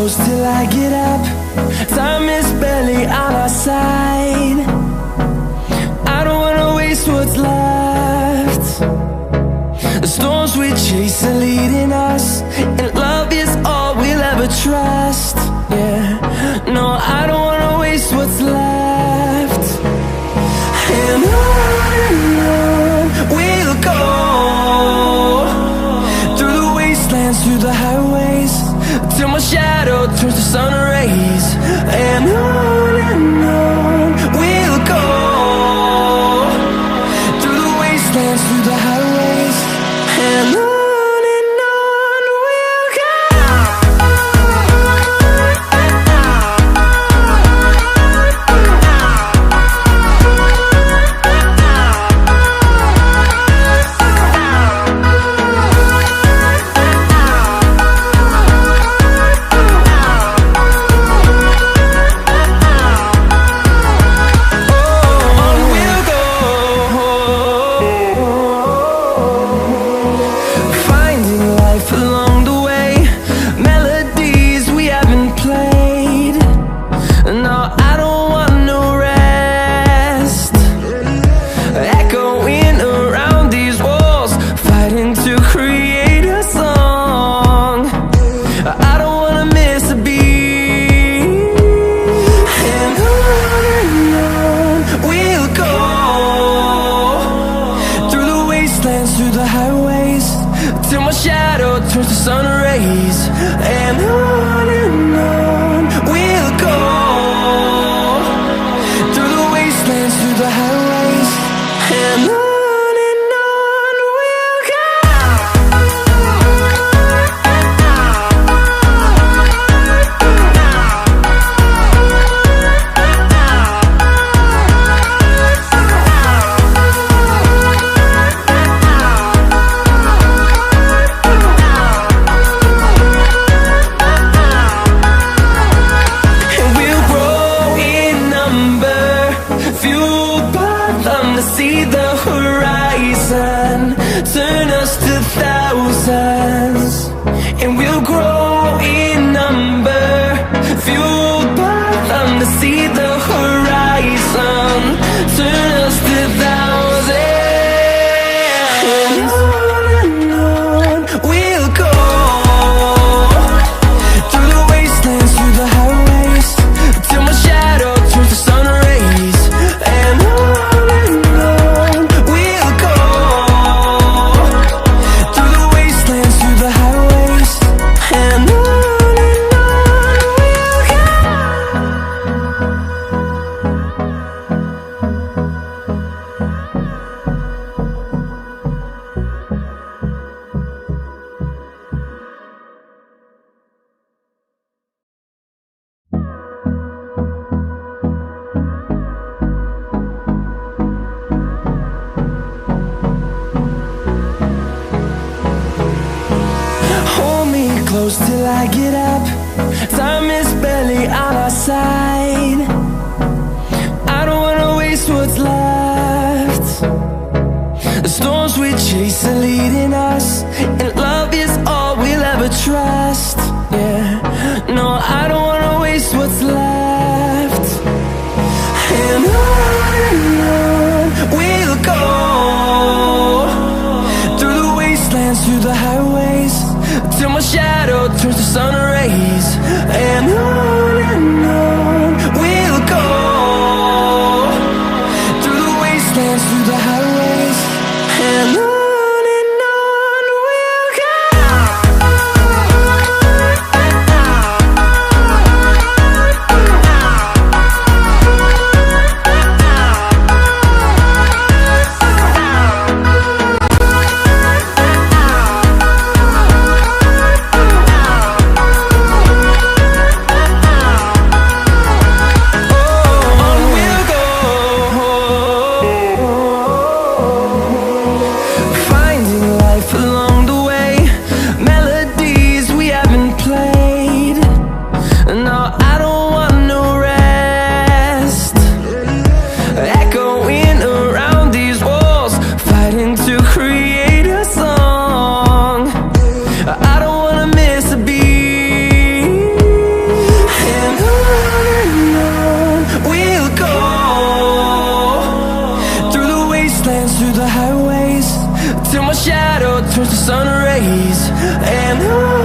close till I get up. Time is barely on our side. I don't wanna waste what's left. The storms we chase are leading us, and love is all we'll ever trust. Yeah, no, I don't wanna waste what's left. And on we'll go, through the wastelands, through the highways, till my shadow turns to sun rays. And on we'll go, through the wastelands, through the highways, and on we'll go. Through the highways, till my shadow turns to sun rays. And on we'll go, through the wastelands, through the highways, and on we'll go. See the horizon turn us to thousands, and we'll grow in number, fueled by them. To see the horizon turn us to thousands, and on we'll go, through the wastelands, through the highways, till my shadow turns to sun rays. And close till I get up. Time is barely on our side. I don't wanna waste what's left. The storms we chase are leading us, and love is all we'll ever trust. Yeah, no, I don't wanna waste what's left. And on we'll go, through the wastelands, through the highways, till my shadow turns to sun rays. And on we'll go, through the wastelands, through the highways, and on we'll go. my shadow turns to sun rays, and